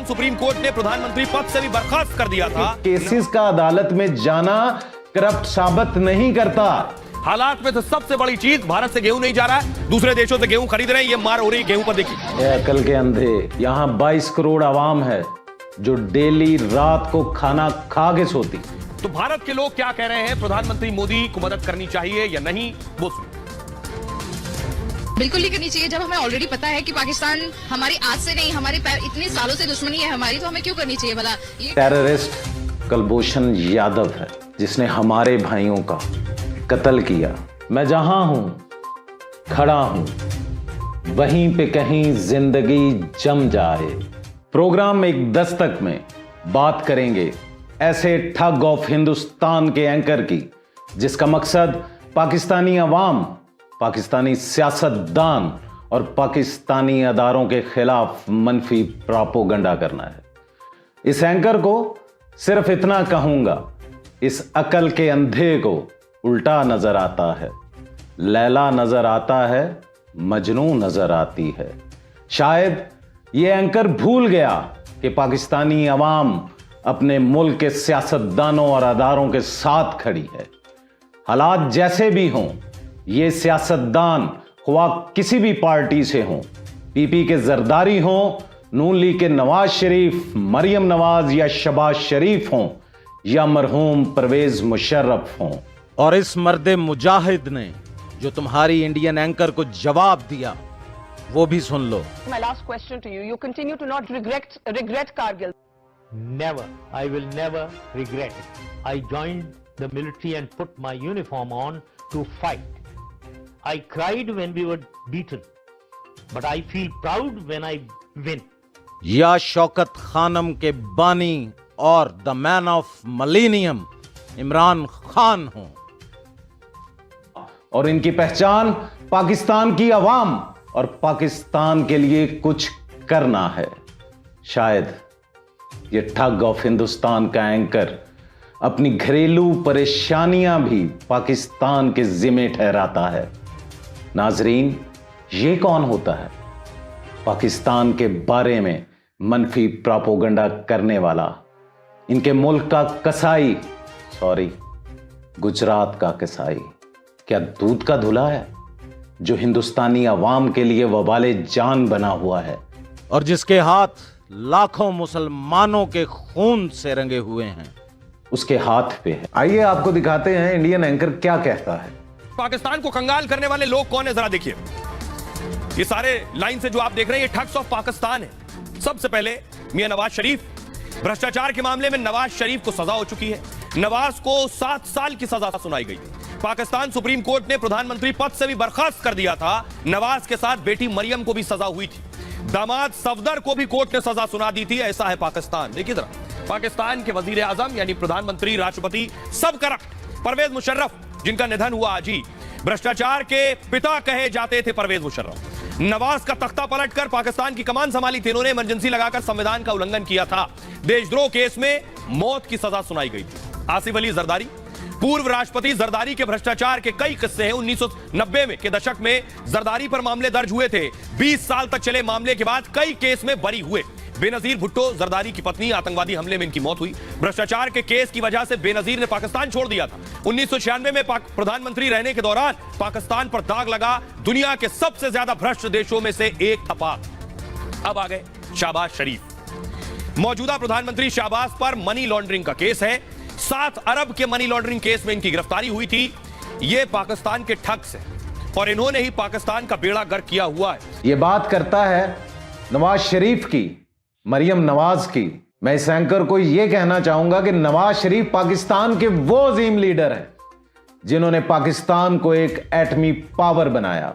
Supreme court ने प्रधानमंत्री पद से भी बर्खास्त कर दिया था। केसेस का अदालत में जाना करप्ट साबित नहीं करता। हालात में तो सबसे बड़ी चीज, भारत से गेहूं नहीं जा रहा है, दूसरे देशों से गेहूं खरीद रहे हैं, ये मार हो रही है गेहूं पर। देखिए अकल के अंधे, यहां 22 करोड़ आवाम है जो डेली रात को खाना खा के सोती। तो भारत के लोग क्या कह रहे हैं, प्रधानमंत्री मोदी को मदद करनी चाहिए या नहीं, वो सुनिए। बिल्कुल नहीं करनी चाहिए। जब हमें ऑलरेडी पता है कि पाकिस्तान हमारी आज से नहीं, हमारे इतने सालों से दुश्मनी है हमारी, तो हमें क्यों करनी चाहिए भला? टेररिस्ट कुलभूषण यादव है जिसने हमारे भाइयों का कत्ल किया। मैं जहां हूं खड़ा हूं वहीं पे कहीं जिंदगी जम जाए। प्रोग्राम एक दस्तक में बात करेंगे ऐसे ठग ऑफ हिंदुस्तान के एंकर की जिसका मकसद पाकिस्तानी अवाम, पाकिस्तानी सियासतदान और पाकिस्तानी अदारों के खिलाफ मनफी प्रोपेगेंडा करना है। इस एंकर को सिर्फ इतना कहूंगा, इस अकल के अंधे को उल्टा नजर आता है। लैला नजर आता है, मजनू नजर आती है। शायद ये एंकर भूल गया कि पाकिस्तानी अवाम अपने मुल्क के सियासतदानों और अदारों के साथ खड़ी है। हालात जैसे भी हों, ये सियासतदान ख्वाह किसी भी पार्टी से हों, पीपी के जरदारी हों, नून लीग के नवाज शरीफ, मरियम नवाज या शहबाज शरीफ हों या मरहूम परवेज मुशर्रफ हों। और इस मर्दे मुजाहिद ने जो तुम्हारी इंडियन एंकर को जवाब दिया वो भी सुन लो। My last question to you. You continue to not regret Kargil. Never. I will never regret it. I joined the military and put my uniform on to fight. I cried when we were beaten, but I feel proud when I win. या शौकत खानम के बानी और the man of millennium Imran Khan हों और इनकी पहचान पाकिस्तान की अवाम और पाकिस्तान के लिए कुछ करना है। शायद ये ठग ऑफ हिंदुस्तान का एंकर अपनी घरेलू परेशानियां भी पाकिस्तान के जिम्मे ठहराता है। नाजरीन, ये कौन होता है पाकिस्तान के बारे में मनफी प्रोपेगेंडा करने वाला? इनके मुल्क का कसाई, सॉरी गुजरात का कसाई, क्या दूध का धुला है जो हिंदुस्तानी अवाम के लिए वबाले जान बना हुआ है और जिसके हाथ लाखों मुसलमानों के खून से रंगे हुए हैं, उसके हाथ पे है। आइए आपको दिखाते हैं इंडियन एंकर क्या कहता है। पाकिस्तान को कंगाल करने वाले लोग कौन है, जरा देखिए। ये सारे लाइन से जो आप देख रहे हैं, ये ठग्स ऑफ पाकिस्तान है। सबसे पहले मियां नवाज शरीफ। भ्रष्टाचार के मामले में नवाज शरीफ को सजा हो चुकी है। नवाज को 7 साल की सजा सुनाई गई। पाकिस्तान सुप्रीम कोर्ट ने प्रधानमंत्री पद से भी बर्खास्त कर दिया था। नवाज के साथ बेटी मरियम को भी सजा हुई थी। दामाद सफदर को भी कोर्ट ने सजा सुना दी थी। ऐसा है पाकिस्तान। देखिए जरा, पाकिस्तान के वजीर आजम यानी प्रधानमंत्री, राष्ट्रपति, सब करप्ट। परवेज मुशर्रफ जिनका निधन हुआ आज ही, भ्रष्टाचार के पिता कहे जाते थे परवेज मुशर्रफ। नवाज का तख्ता पलटकर पाकिस्तान की कमान संभाली थी इन्होंने। इमरजेंसी लगाकर संविधान का उल्लंघन किया था। देशद्रोह केस में मौत की सजा सुनाई गई थी। आसिफ अली जरदारी, पूर्व राष्ट्रपति जरदारी के भ्रष्टाचार के कई किस्से हैं। 1990 के दशक में जरदारी पर मामले दर्ज हुए थे। 20 साल तक चले मामले के बाद कई केस में बरी हुए। बेनजीर भुट्टो जरदारी की पत्नी, आतंकवादी हमले में इनकी मौत हुई। भ्रष्टाचार के केस की वजह से बेनजीर ने पाकिस्तान छोड़ दिया था। 1996 में प्रधानमंत्री रहने के दौरान पाकिस्तान पर दाग लगा। दुनिया के सबसे ज्यादा भ्रष्ट देशों में से एक था पाक। अब आ गए शहबाज शरीफ। मौजूदा प्रधानमंत्री शहबाज पर मनी लॉन्ड्रिंग का केस है। 7 अरब के मनी लॉन्ड्रिंग केस में इनकी गिरफ्तारी हुई थी। ये पाकिस्तान के ठग्स हैं और इन्होंने ही पाकिस्तान का बेड़ा गर्क किया हुआ है। ये बात करता है नवाज शरीफ की, मरियम नवाज की। मैं इस एंकर को यह कहना चाहूंगा कि नवाज शरीफ पाकिस्तान के वो अजीम लीडर हैं जिन्होंने पाकिस्तान को एक एटमी पावर बनाया,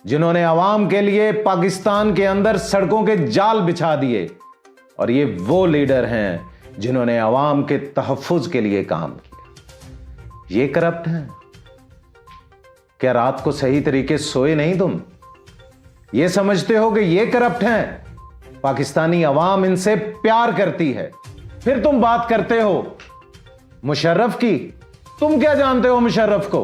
जिन्होंने अवाम के लिए पाकिस्तान के अंदर सड़कों के जाल बिछा दिए, और ये वो लीडर हैं जिन्होंने अवाम के तहफ्फुज के लिए काम किया। ये करप्ट हैं। क्या रात को सही तरीके सोए नहीं तुम? ये समझते हो कि ये करप्ट हैं? पाकिस्तानी अवाम इनसे प्यार करती है, फिर तुम बात करते हो मुशर्रफ की। तुम क्या जानते हो मुशर्रफ को?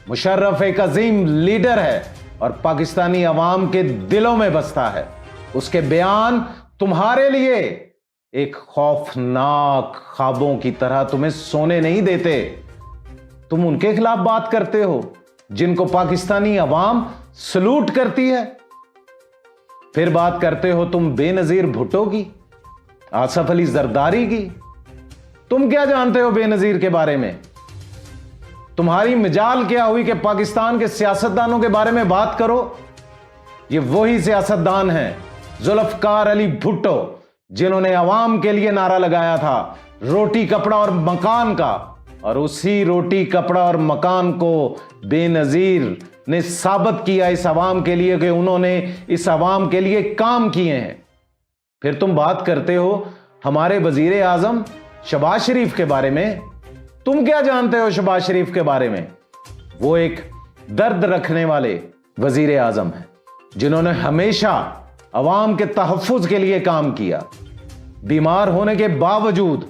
मुशर्रफ एक अजीम लीडर है और पाकिस्तानी अवाम के दिलों में बसता है। उसके बयान तुम्हारे लिए एक खौफनाक ख्वाबों की तरह तुम्हें सोने नहीं देते। तुम उनके खिलाफ बात करते हो जिनको पाकिस्तानी अवाम सलूट करती है। फिर बात करते हो तुम बेनजीर भुट्टो की, आसफ अली जरदारी की। तुम क्या जानते हो बेनजीर के बारे में? तुम्हारी मिजाल क्या हुई कि पाकिस्तान के सियासतदानों के बारे में बात करो? ये वही सियासतदान हैं जुल्फकार अली भुट्टो जिन्होंने अवाम के लिए नारा लगाया था रोटी कपड़ा और मकान का, और उसी रोटी कपड़ा और मकान को बेनजीर ने साबित किया इस अवाम के लिए कि उन्होंने इस अवाम के लिए काम किए हैं। फिर तुम बात करते हो हमारे वजीर आजम शहबाज शरीफ के बारे में। तुम क्या जानते हो शहबाज शरीफ के बारे में? वो एक दर्द रखने वाले वजीर आजम हैं जिन्होंने हमेशा अवाम के तहफ्फुज के लिए काम किया। बीमार होने के बावजूद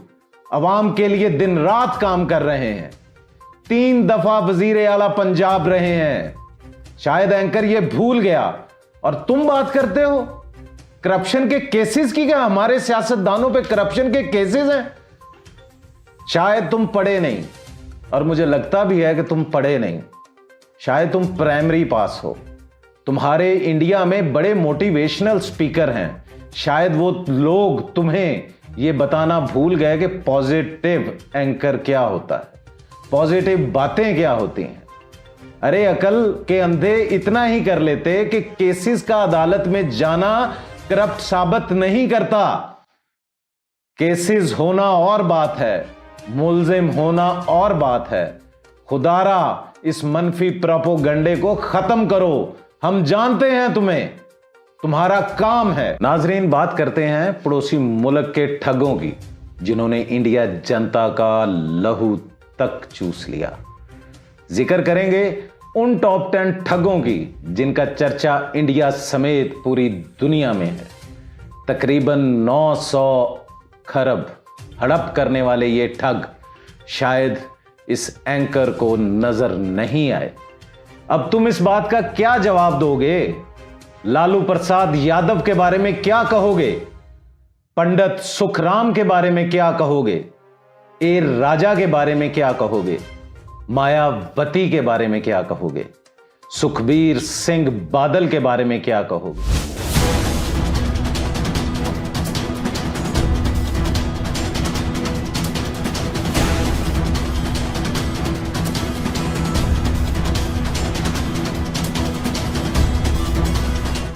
अवाम के लिए दिन रात काम कर रहे हैं। 3 दफा वजीर आला पंजाब रहे हैं। शायद एंकर ये भूल गया। और तुम बात करते हो करप्शन के केसेस की। क्या हमारे सियासतदानों पे करप्शन के केसेस हैं? शायद तुम पढ़े नहीं, और मुझे लगता भी है कि तुम पढ़े नहीं। शायद तुम प्राइमरी पास हो। तुम्हारे इंडिया में बड़े मोटिवेशनल स्पीकर हैं। शायद वो लोग तुम्हें ये बताना भूल गए कि पॉजिटिव एंकर क्या होता है, पॉजिटिव बातें क्या होती हैं। अरे अकल के अंधे इतना ही कर लेते कि केसेस का अदालत में जाना करप्ट साबित नहीं करता। केसेस होना और बात है, मुल्जिम होना और बात है। खुदारा इस मनफी प्रोपोगंडे को खत्म करो। हम जानते हैं तुम्हारा काम है। नाजरीन, बात करते हैं पड़ोसी मुल्क के ठगों की जिन्होंने इंडिया जनता का लहू तक चूस लिया। जिक्र करेंगे उन टॉप 10 ठगों की जिनका चर्चा इंडिया समेत पूरी दुनिया में है। तकरीबन 900 खरब हड़प करने वाले ये ठग शायद इस एंकर को नजर नहीं आए। अब तुम इस बात का क्या जवाब दोगे? लालू प्रसाद यादव के बारे में क्या कहोगे? पंडित सुखराम के बारे में क्या कहोगे? ए राजा के बारे में क्या कहोगे? मायावती के बारे में क्या कहोगे? सुखबीर सिंह बादल के बारे में क्या कहोगे?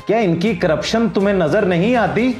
क्या इनकी करप्शन तुम्हें नजर नहीं आती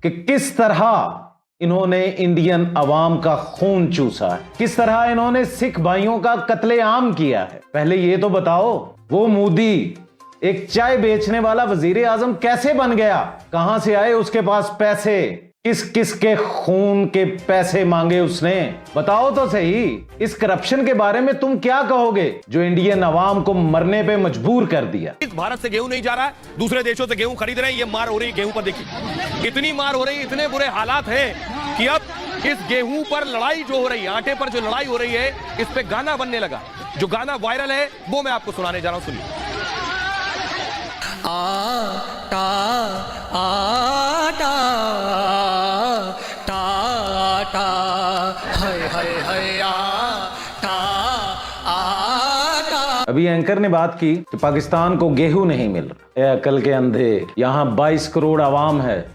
कि किस तरह इन्होंने इंडियन अवाम का खून चूसा है, किस तरह इन्होंने सिख भाइयों का कत्लेआम किया है? पहले ये तो बताओ, वो मोदी एक चाय बेचने वाला वजीर आजम कैसे बन गया? कहां से आए उसके पास पैसे? किस किस के खून के पैसे मांगे उसने? बताओ तो सही। इस करप्शन के बारे में तुम क्या कहोगे जो इंडियन अवाम को मरने पे मजबूर कर दिया? इस भारत से गेहूं नहीं जा रहा है, दूसरे देशों से गेहूं खरीद रहे हैं। ये मार हो रही है गेहूं पर। देखिए इतनी मार हो रही है, इतने बुरे हालात हैं कि अब इस गेहूं पर लड़ाई जो हो रही है, आटे पर जो लड़ाई हो रही है, इस पे गाना बनने लगा। जो गाना वायरल है वो मैं आपको सुनाने जा रहा हूं, सुनिए। आटा आटा टाटा हाय हाय हाय आटा आटा। अभी एंकर ने बात की कि पाकिस्तान को गेहूं नहीं मिल रहा। ए अकल के अंधे, यहां 22 करोड़ आवाम है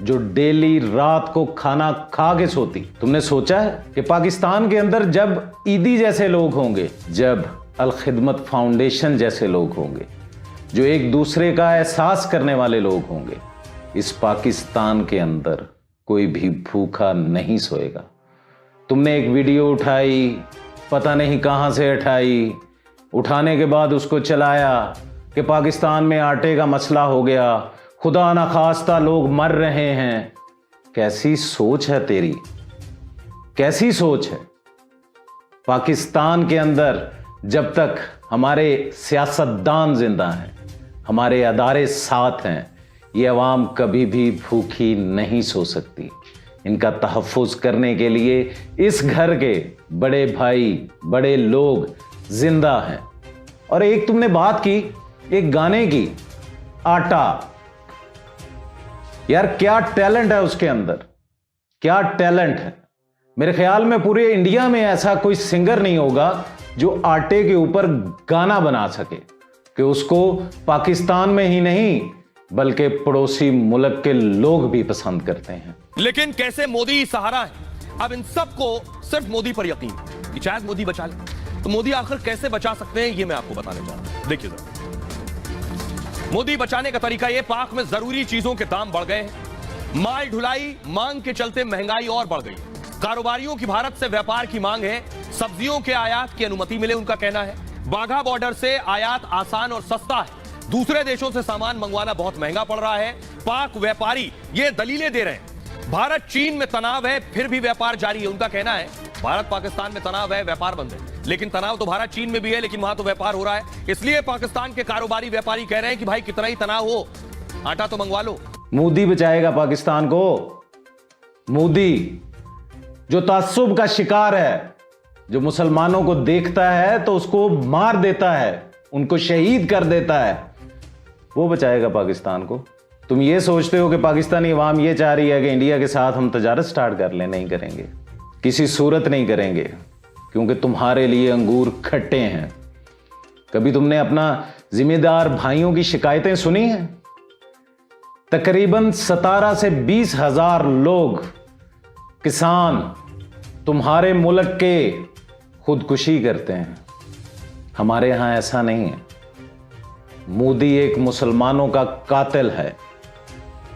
जो डेली रात को खाना खा के सोती। तुमने सोचा है कि पाकिस्तान के अंदर जब ईदी जैसे लोग होंगे, जब अल खिदमत फाउंडेशन जैसे लोग होंगे, जो एक दूसरे का एहसास करने वाले लोग होंगे, इस पाकिस्तान के अंदर कोई भी भूखा नहीं सोएगा। तुमने एक वीडियो उठाई, पता नहीं कहां से उठाई, उठाने के बाद उसको चलाया कि पाकिस्तान में आटे का मसला हो गया, खुदा ना खास्ता लोग मर रहे हैं। कैसी सोच है तेरी? कैसी सोच है? पाकिस्तान के अंदर जब तक हमारे सियासतदान जिंदा हैं, हमारे अदारे साथ हैं, ये अवाम कभी भी भूखी नहीं सो सकती। इनका तहफ़्फ़ुज़ करने के लिए इस घर के बड़े भाई, बड़े लोग जिंदा हैं। और एक तुमने बात की एक गाने की, आटा। यार क्या टैलेंट है उसके अंदर, क्या टैलेंट है। मेरे ख्याल में पूरे इंडिया में ऐसा कोई सिंगर नहीं होगा जो आटे के ऊपर गाना बना सके कि उसको पाकिस्तान में ही नहीं बल्कि पड़ोसी मुल्क के लोग भी पसंद करते हैं। लेकिन कैसे मोदी सहारा है। अब इन सबको सिर्फ मोदी पर यकीन है कि शायद मोदी बचा ले। तो मोदी आखिर कैसे बचा सकते हैं, ये मैं आपको बताने जा रहा हूं। देखिए जरा, मोदी बचाने का तरीका ये, पाक में जरूरी चीजों के दाम बढ़ गए हैं, माल ढुलाई मांग के चलते महंगाई और बढ़ गई, कारोबारियों की भारत से व्यापार की मांग है, सब्जियों के आयात की अनुमति मिले उनका कहना है, बाघा बॉर्डर से आयात आसान और सस्ता है, दूसरे देशों से सामान मंगवाना बहुत महंगा पड़ रहा है। पाक व्यापारी ये दलीलें दे रहे हैं। भारत चीन में तनाव है फिर भी व्यापार जारी है, उनका कहना है भारत पाकिस्तान में तनाव है, व्यापार बंद है, लेकिन तनाव तो भारत चीन में भी है, लेकिन वहां तो व्यापार हो रहा है। इसलिए पाकिस्तान के कारोबारी व्यापारी कह रहे हैं कि भाई कितना ही तनाव हो, आटा तो मंगवा लो। मोदी बचाएगा पाकिस्तान को। मोदी जो ताज्जुब का शिकार है, जो मुसलमानों को देखता है तो उसको मार देता है, उनको शहीद कर देता है, वो बचाएगा पाकिस्तान को। तुम ये सोचते हो कि पाकिस्तानी अवाम ये चाह रही है कि इंडिया के साथ हम तजारत स्टार्ट कर लें? नहीं करेंगे, किसी सूरत नहीं करेंगे, क्योंकि तुम्हारे लिए अंगूर खट्टे हैं। कभी तुमने अपना जिम्मेदार भाइयों की शिकायतें सुनी हैं? तकरीबन 17 से 20 हजार लोग किसान तुम्हारे मुल्क के खुदकुशी करते हैं। हमारे यहां ऐसा नहीं है। मोदी एक मुसलमानों का कातिल है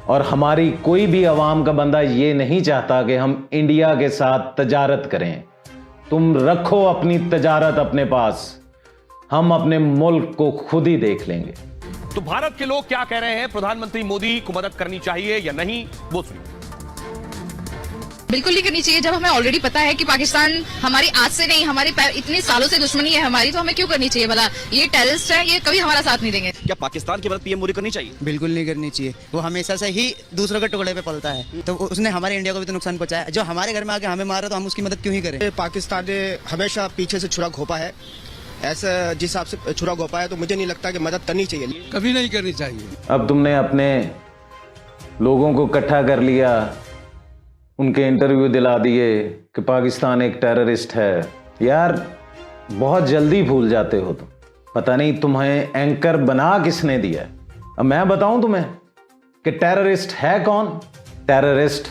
और हमारी कोई भी अवाम का बंदा ये नहीं चाहता कि हम इंडिया के साथ तजारत करें। तुम रखो अपनी तजारत अपने पास, हम अपने मुल्क को खुद ही देख लेंगे। तो भारत के लोग क्या कह रहे हैं, प्रधानमंत्री मोदी को मदद करनी चाहिए या नहीं, वो सुनिए। बिल्कुल नहीं करनी चाहिए। जब हमें ऑलरेडी पता है कि पाकिस्तान हमारी आज से नहीं, हमारे इतने सालों से दुश्मनी है हमारी, तो हमें क्यों करनी चाहिए भला? ये टेररिस्ट है, ये कभी हमारा साथ नहीं देंगे। क्या पाकिस्तान की मदद पीएम मोदी करनी चाहिए? बिल्कुल नहीं करनी चाहिए। वो हमेशा से ही दूसरों के टुकड़े पे पलता है, तो उसने हमारे इंडिया को भी तो नुकसान पहुंचाया। जो हमारे घर में आके हमें मारा तो हम उसकी मदद क्यों ही करें? पाकिस्तान ने हमेशा पीछे से छुरा घोपा है, ऐसा जिस हिसाब से छुरा घोपा है, तो मुझे नहीं लगता कि मदद करनी चाहिए। कभी नहीं करनी चाहिए। अब तुमने अपने लोगों को इकट्ठा कर लिया, उनके इंटरव्यू दिला दिए कि पाकिस्तान एक टेररिस्ट है। यार बहुत जल्दी भूल जाते हो तुम। पता नहीं तुम्हें एंकर बना किसने दिया है। अब मैं बताऊं तुम्हें कि टेररिस्ट है कौन? टेररिस्ट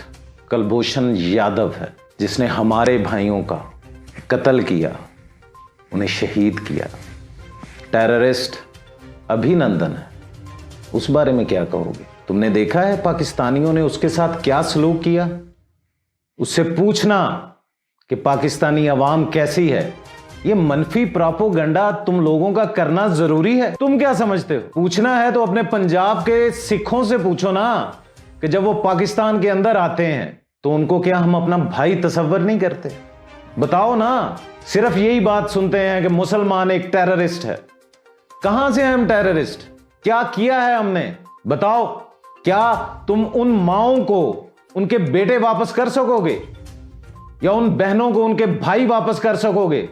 कुलभूषण यादव है, जिसने हमारे भाइयों का कत्ल किया, उन्हें शहीद किया। टेररिस्ट अभिनंदन है। उस बारे में क्या कहोगे? तुमने देखा है पाकिस्तानियों ने उसके साथ क्या सलूक किया? उससे पूछना कि पाकिस्तानी अवाम कैसी है। ये मनफी प्रोपेगेंडा तुम लोगों का करना जरूरी है? तुम क्या समझते हो? पूछना है तो अपने पंजाब के सिखों से पूछो ना, कि जब वो पाकिस्तान के अंदर आते हैं तो उनको क्या हम अपना भाई तसव्वुर नहीं करते? बताओ ना। सिर्फ यही बात सुनते हैं कि मुसलमान एक टेररिस्ट है। कहां से हैं हम टेररिस्ट? क्या किया है हमने? बताओ। क्या तुम उन माओं को उनके बेटे वापस कर सकोगे, या उन बहनों को उनके भाई वापस कर सकोगे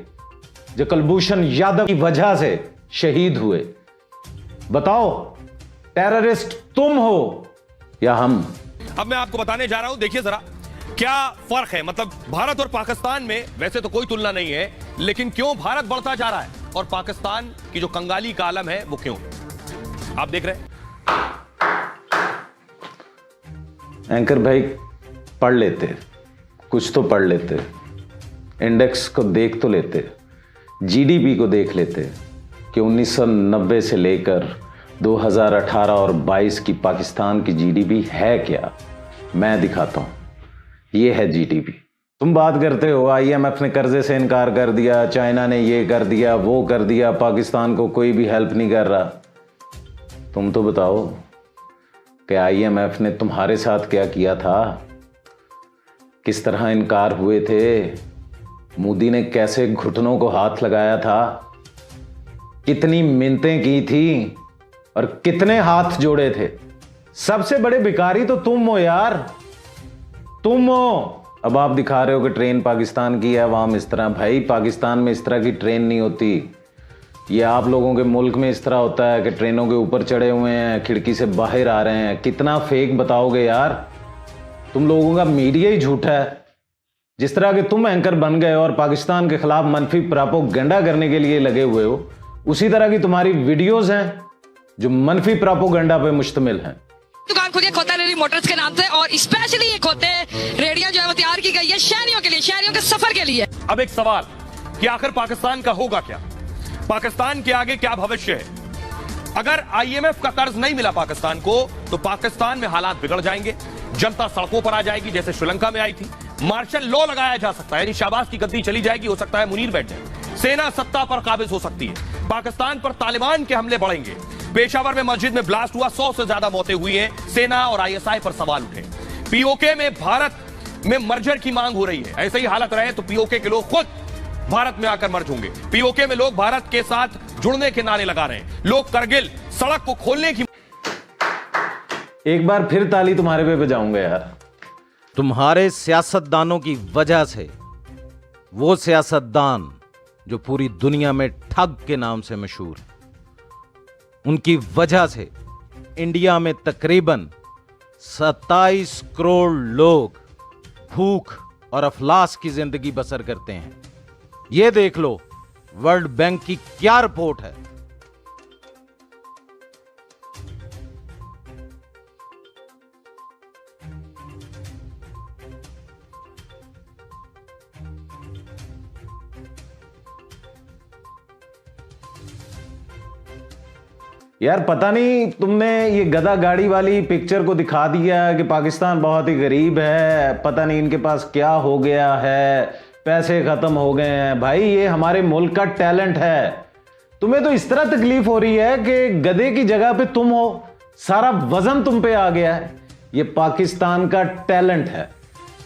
जो कुलभूषण यादव की वजह से शहीद हुए? बताओ, टेररिस्ट तुम हो या हम? अब मैं आपको बताने जा रहा हूं, देखिए जरा क्या फर्क है। मतलब भारत और पाकिस्तान में वैसे तो कोई तुलना नहीं है, लेकिन क्यों भारत बढ़ता जा रहा है और पाकिस्तान की जो कंगाली का आलम है वो क्यों? आप देख रहे हैं। एंकर भाई पढ़ लेते, कुछ तो पढ़ लेते, इंडेक्स को देख तो लेते, जीडीपी को देख लेते कि 1990 से लेकर 2018 और 22 की पाकिस्तान की जीडीपी है क्या। मैं दिखाता हूं, ये है जीडीपी। तुम बात करते हो आईएमएफ ने कर्जे से इनकार कर दिया, चाइना ने ये कर दिया, वो कर दिया, पाकिस्तान को कोई भी हेल्प नहीं कर रहा। तुम तो बताओ कि आईएमएफ ने तुम्हारे साथ क्या किया था? किस तरह इनकार हुए थे? मोदी ने कैसे घुटनों को हाथ लगाया था? कितनी मिन्नतें की थी और कितने हाथ जोड़े थे? सबसे बड़े भिखारी तो तुम हो यार, तुम हो। अब आप दिखा रहे हो कि ट्रेन पाकिस्तान की है, अवाम इस तरह। भाई पाकिस्तान में इस तरह की ट्रेन नहीं होती। ये आप लोगों के मुल्क में इस तरह होता है कि ट्रेनों के ऊपर चढ़े हुए हैं, खिड़की से बाहर आ रहे हैं। कितना फेक बताओगे यार? तुम लोगों का मीडिया ही झूठा है। जिस तरह के तुम एंकर बन गए और पाकिस्तान के खिलाफ मनफी प्रोपेगेंडा करने के लिए लगे हुए हो, उसी तरह की तुम्हारी वीडियोस हैं जो मनफी प्रोपेगेंडा पे मुश्तमिल हैं। दुकान खुली है खोता रेडी मोटर्स के नाम से, और स्पेशली ये खोते रेडियां जो है वो तैयार की गई है शहरियों के लिए, शहरियों के सफर के लिए। अब एक सवाल कि आखिर पाकिस्तान का होगा क्या? पाकिस्तान के आगे क्या भविष्य है? अगर IMF का कर्ज नहीं मिला पाकिस्तान को तो पाकिस्तान में हालात बिगड़ जाएंगे, जनता सड़कों पर आ जाएगी जैसे श्रीलंका में आई थी, मार्शल लॉ लगाया जा सकता है, यानी शाहबाज की गद्दी चली जाएगी, हो सकता है मुनीर बैठ जाए, सेना सत्ता पर काबिज हो सकती है, पाकिस्तान पर तालिबान के हमले बढ़ेंगे। पेशावर में मस्जिद में ब्लास्ट हुआ, 100 से ज्यादा मौतें हुई हैं, सेना और ISI पर सवाल उठे। POK में भारत में मर्जर की मांग हो रही है। ऐसे ही हालत रहे तो POK के लोग खुद भारत में आकर मर्ज होंगे। POK में लोग भारत के साथ जुड़ने के नारे लगा रहे हैं, लोग करगिल सड़क को खोलने की। एक बार फिर ताली तुम्हारे पे बजाऊंगा यार। तुम्हारे सियासतदानों की वजह से, वो सियासतदान जो पूरी दुनिया में ठग के नाम से मशहूर है, उनकी वजह से इंडिया में तकरीबन 27 करोड़ लोग भूख और अफलास की जिंदगी बसर करते हैं। यह देख लो वर्ल्ड बैंक की क्या रिपोर्ट है। यार पता नहीं तुमने ये गधा गाड़ी वाली पिक्चर को दिखा दिया कि पाकिस्तान बहुत ही गरीब है, पता नहीं इनके पास क्या हो गया है, पैसे खत्म हो गए हैं। भाई ये हमारे मुल्क का टैलेंट है। तुम्हें तो इस तरह तकलीफ हो रही है कि गधे की जगह पे तुम हो, सारा वजन तुम पे आ गया है। ये पाकिस्तान का टैलेंट है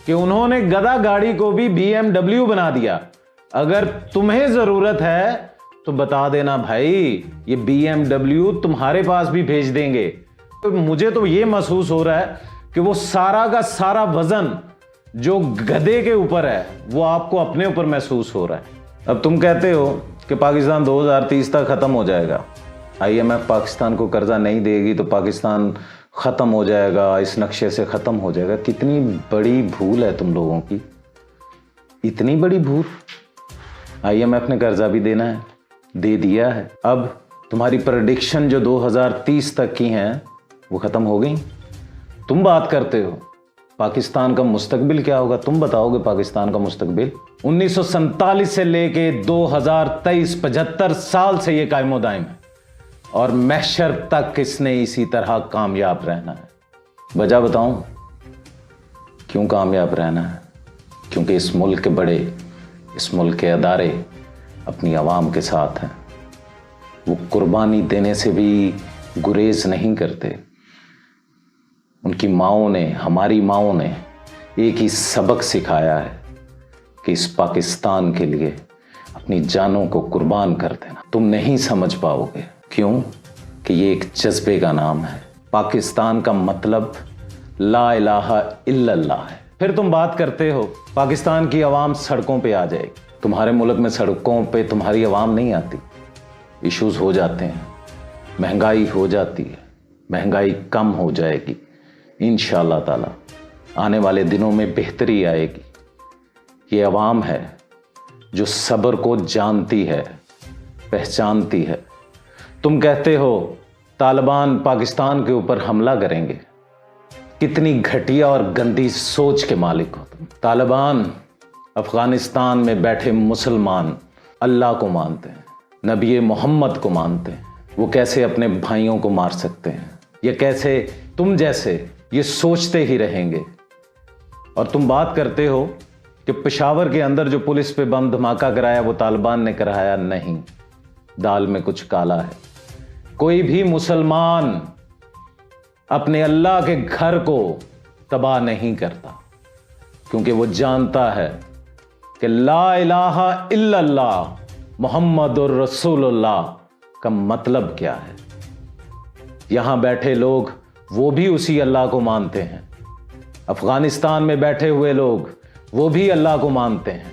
कि उन्होंने गधा गाड़ी को भी BMW बना दिया। अगर तुम्हें जरूरत है तो बता देना भाई, ये BMW तुम्हारे पास भी भेज देंगे। तो मुझे तो ये महसूस हो रहा है कि वो सारा का सारा वजन जो गधे के ऊपर है वो आपको अपने ऊपर महसूस हो रहा है। अब तुम कहते हो कि पाकिस्तान 2030 तक खत्म हो जाएगा, IMF पाकिस्तान को कर्जा नहीं देगी तो पाकिस्तान खत्म हो जाएगा, इस नक्शे से खत्म हो जाएगा। कितनी बड़ी भूल है तुम लोगों की, इतनी बड़ी भूल। IMF ने कर्जा भी देना है, दे दिया है। अब तुम्हारी प्रेडिक्शन जो 2030 तक की हैं वो खत्म हो गई। तुम बात करते हो पाकिस्तान का मुस्तकबिल क्या होगा, तुम बताओगे पाकिस्तान का मुस्तकबिल। 1947 से लेके 2023 75 साल से ये कायमो दायम है और महशर तक इसने इसी तरह कामयाब रहना है। वजह बताऊं क्यों कामयाब रहना है? क्योंकि इस मुल्क के बड़े, इस मुल्क के अदारे अपनी आवाम के साथ हैं। वो कुर्बानी देने से भी गुरेज नहीं करते। उनकी माओं ने, हमारी माओं ने एक ही सबक सिखाया है कि इस पाकिस्तान के लिए अपनी जानों को कुर्बान कर देना। तुम नहीं समझ पाओगे, क्यों कि ये एक जज्बे का नाम है। पाकिस्तान का मतलब ला इलाहा इल्लल्लाह है। फिर तुम बात करते हो पाकिस्तान की आवाम सड़कों पे आ जाएगी। तुम्हारे मुल्क में सड़कों पे तुम्हारी आवाम नहीं आती, इश्यूज हो जाते हैं, महंगाई हो जाती है, महंगाई कम हो जाएगी इंशाअल्लाह ताला। आने वाले दिनों में बेहतरी आएगी। ये आवाम है जो सब्र को जानती है, पहचानती है। तुम कहते हो तालिबान पाकिस्तान के ऊपर हमला करेंगे, कितनी घटिया और गंदी सोच के मालिक हो तुम। तालिबान अफगानिस्तान में बैठे मुसलमान अल्लाह को मानते हैं, नबी मोहम्मद को मानते हैं। वो कैसे अपने भाइयों को मार सकते हैं? ये कैसे तुम जैसे ये सोचते ही रहेंगे? और तुम बात करते हो कि पेशावर के अंदर जो पुलिस पे बम धमाका कराया वो तालिबान ने कराया। नहीं, दाल में कुछ काला है। कोई भी मुसलमान अपने अल्लाह के घर को तबाह नहीं करता, क्योंकि वो जानता है कि ला इलाहा इल्लल्लाह मुहम्मदुर रसूलुल्लाह का मतलब क्या है। यहां बैठे लोग वो भी उसी अल्लाह को मानते हैं। अफगानिस्तान में बैठे हुए लोग वो भी अल्लाह को मानते हैं।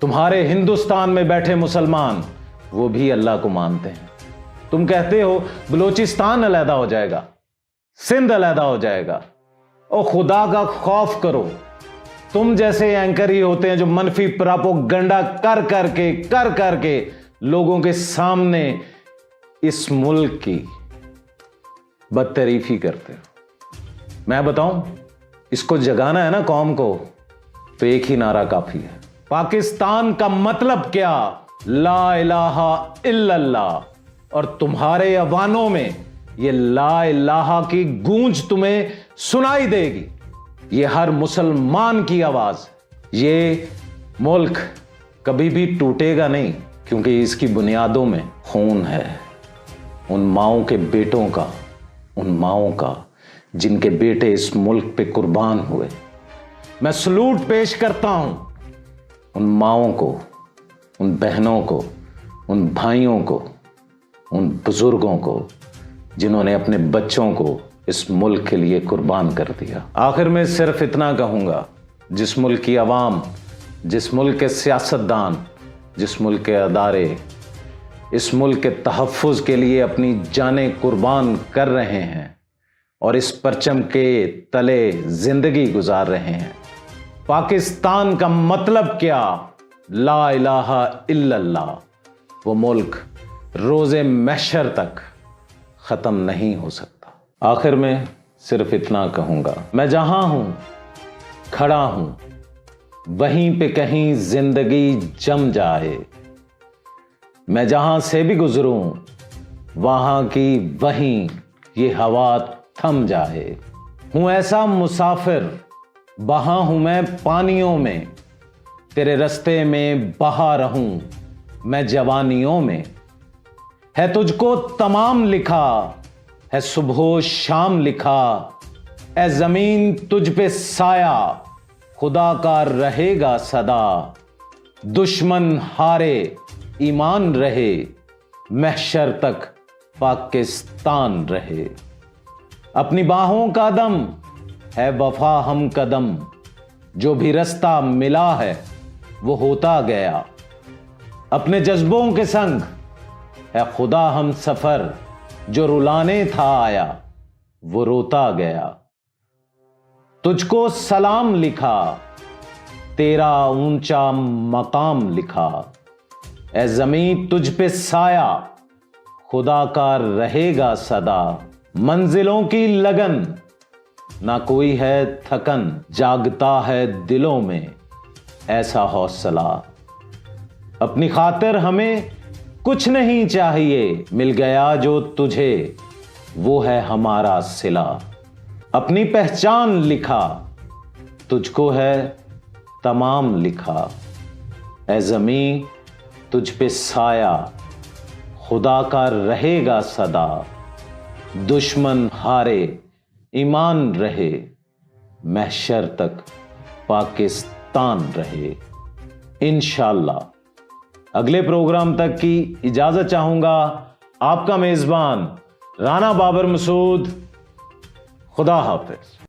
तुम्हारे हिंदुस्तान में बैठे मुसलमान वो भी अल्लाह को मानते हैं। तुम कहते हो बलूचिस्तान अलहदा हो जाएगा, सिंध अलहदा हो जाएगा। ओ खुदा का खौफ करो। तुम जैसे एंकर ही होते हैं जो मनफी प्रोपेगेंडा कर करके लोगों के सामने इस मुल्क की बदतरीफी करते हो। मैं बताऊं, इसको जगाना है ना कौम को, तो एक ही नारा काफी है। पाकिस्तान का मतलब क्या? ला इलाहा इल्लल्लाह। और तुम्हारे अवानों में ये ला इलाहा की गूंज तुम्हें सुनाई देगी। ये हर मुसलमान की आवाज। ये मुल्क कभी भी टूटेगा नहीं, क्योंकि इसकी बुनियादों में खून है। उन माओं के बेटों का, उन माओं का जिनके बेटे इस मुल्क पे कुर्बान हुए। मैं सलूट पेश करता हूं उन माओं को, उन बहनों को, उन भाइयों को, उन बुजुर्गों को जिन्होंने अपने बच्चों को इस मुल्क के लिए कुर्बान कर दिया। आखिर में सिर्फ इतना कहूंगा, जिस मुल्क की आवाम, जिस मुल्क के सियासतदान, जिस मुल्क के अदारे इस मुल्क के तहफ़्फ़ुज़ के लिए अपनी जानें कुर्बान कर रहे हैं और इस परचम के तले जिंदगी गुजार रहे हैं, पाकिस्तान का मतलब क्या? ला इलाहा इल्लल्लाह। वो मुल्क रोज़े महशर तक ख़त्म नहीं हो सकता। आखिर में सिर्फ इतना कहूँगा, मैं जहाँ हूँ खड़ा हूँ, वहीं पे कहीं जिंदगी जम जाए। मैं जहाँ से भी गुजरूँ वहाँ की वहीं ये हवा थम जाए। हूँ ऐसा मुसाफिर, बहा हूँ मैं पानियों में, तेरे रास्ते में बहा रहूं मैं जवानियों में। है तुझको तमाम लिखा, है सुबह शाम लिखा, ए जमीन तुझ पे साया खुदा का रहेगा सदा। दुश्मन हारे ईमान रहे, महशर तक पाकिस्तान रहे। अपनी बाहों का दम है वफा हम कदम, जो भी रास्ता मिला है वो होता गया। अपने जज्बों के संग है खुदा हम सफर, जो रुलाने था आया वो रोता गया। तुझको सलाम लिखा, तेरा ऊंचा मकाम लिखा, ए ज़मीं तुझ पे साया खुदा का रहेगा सदा। मंजिलों की लगन ना कोई है थकन, जागता है दिलों में ऐसा हौसला। अपनी खातिर हमें कुछ नहीं चाहिए, मिल गया जो तुझे वो है हमारा सिला। अपनी पहचान लिखा, तुझको है तमाम लिखा, ए ज़मीं तुझ पे साया खुदा का रहेगा सदा। दुश्मन हारे ईमान रहे, महशर तक पाकिस्तान रहे। इंशाअल्लाह। अगले प्रोग्राम तक की इजाजत चाहूंगा। आपका मेजबान राना बाबर मसूद। खुदा हाफिज।